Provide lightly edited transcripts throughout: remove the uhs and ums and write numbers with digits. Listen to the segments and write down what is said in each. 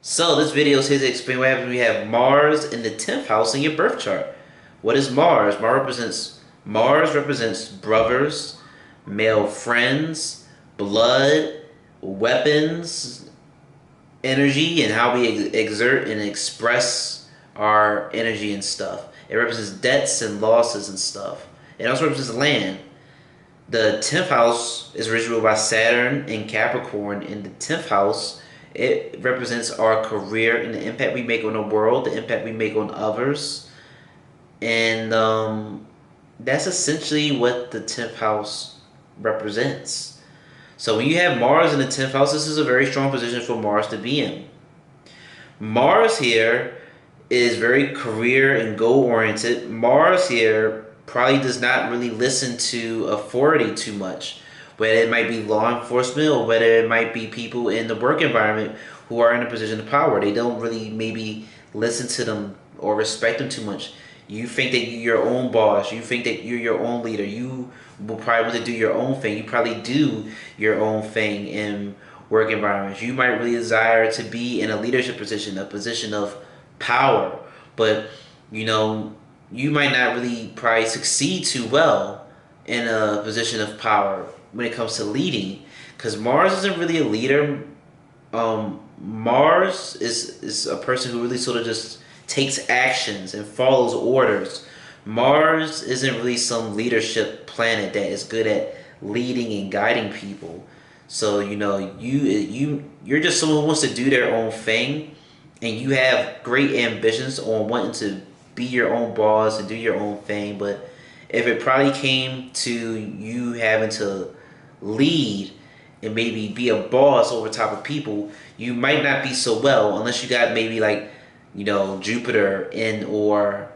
So this video is here to explain what happens when you have Mars in the 10th house in your birth chart. What is Mars? Mars represents brothers, male friends, blood, weapons, energy, and how we exert and express our energy and stuff. It represents debts and losses and stuff. It also represents land. The 10th house is ruled by Saturn in Capricorn. In the 10th house, it represents our career and the impact we make on the world, the impact we make on others. And that's essentially what the 10th house represents. So when you have Mars in the 10th house, this is a very strong position for Mars to be in. Mars here is very career and goal oriented. Mars here probably does not really listen to authority too much, whether it might be law enforcement or whether it might be people in the work environment who are in a position of power. They don't really maybe listen to them or respect them too much. You think that you're your own boss. You think that you're your own leader. You will probably want to do your own thing. You probably do your own thing in work environments. You might really desire to be in a leadership position, a position of power, but you know, you might not really probably succeed too well in a position of power when it comes to leading, because Mars isn't really a leader. Mars is a person who really sort of just takes actions and follows orders. Mars isn't really some leadership planet that is good at leading and guiding people. So you're just someone who wants to do their own thing, and you have great ambitions on wanting to be your own boss and do your own thing. But if it probably came to you having to lead and maybe be a boss over top of people, you might not be so well unless you got maybe like Jupiter in or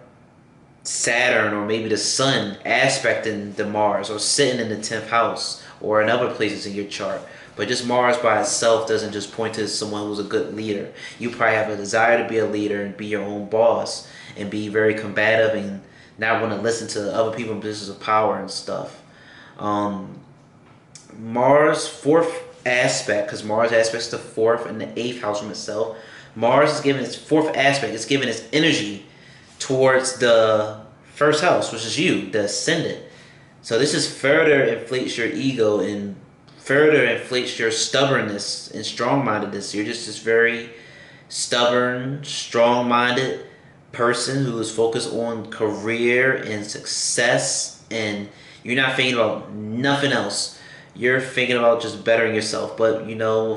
Saturn or maybe the Sun aspecting the Mars or sitting in the 10th house or in other places in your chart. But just Mars by itself doesn't just point to someone who's a good leader. You probably have a desire to be a leader and be your own boss and be very combative and not want to listen to other people in positions of power and stuff. Mars' fourth aspect, because Mars aspects the fourth and the eighth house from itself. Mars is given its fourth aspect. It's given its energy towards the first house, which is you, the ascendant. So this is further inflates your ego and further inflates your stubbornness and strong-mindedness. You're just this very stubborn, strong-minded person who is focused on career and success, and you're not thinking about nothing else. You're thinking about just bettering yourself. But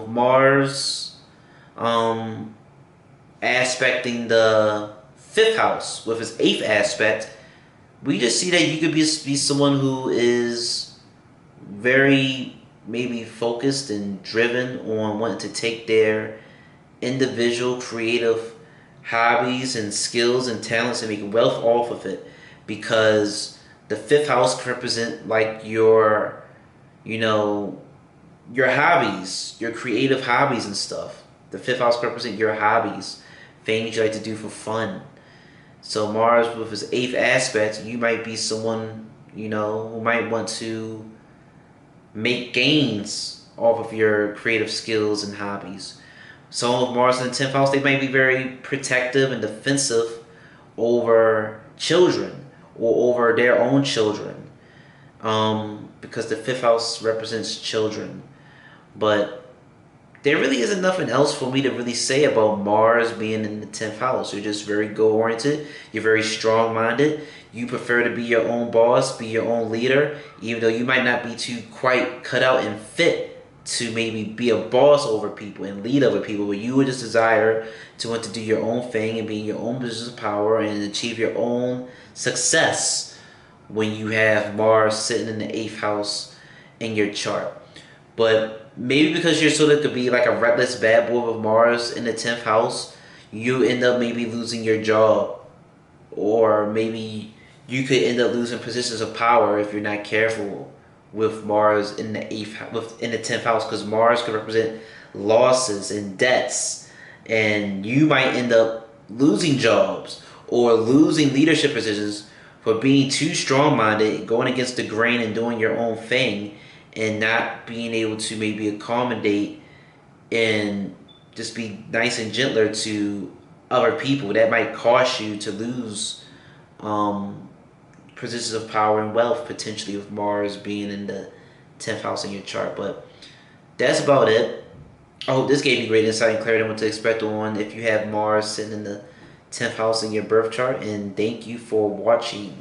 Mars aspecting the fifth house with its eighth aspect, we just see that you could be someone who is very maybe focused and driven on wanting to take their individual creative hobbies and skills and talents and make wealth off of it, because the fifth house can represent like your hobbies, your creative hobbies and stuff. The fifth house can represent your hobbies, things you like to do for fun. So Mars with his eighth aspect, you might be someone, who might want to make gains off of your creative skills and hobbies. Some of Mars in the 10th house, they might be very protective and defensive over children or over their own children, because the fifth house represents children. But there really isn't nothing else for me to really say about Mars being in the 10th house. You're just very goal-oriented. You're very strong-minded. You prefer to be your own boss, be your own leader, even though you might not be too quite cut out and fit to maybe be a boss over people and lead over people, but you would just desire to want to do your own thing and be in your own position of power and achieve your own success when you have Mars sitting in the 8th house in your chart. But maybe because you're sort of could be like a reckless bad boy with Mars in the 10th house, you end up maybe losing your job, or maybe you could end up losing positions of power if you're not careful with Mars in the in the 10th house, because Mars could represent losses and debts, and you might end up losing jobs or losing leadership positions for being too strong-minded, going against the grain and doing your own thing, and not being able to maybe accommodate and just be nice and gentler to other people. That might cost you to lose positions of power and wealth, potentially, with Mars being in the 10th house in your chart. But that's about it. I hope this gave you great insight and clarity on what to expect on if you have Mars sitting in the 10th house in your birth chart. And thank you for watching.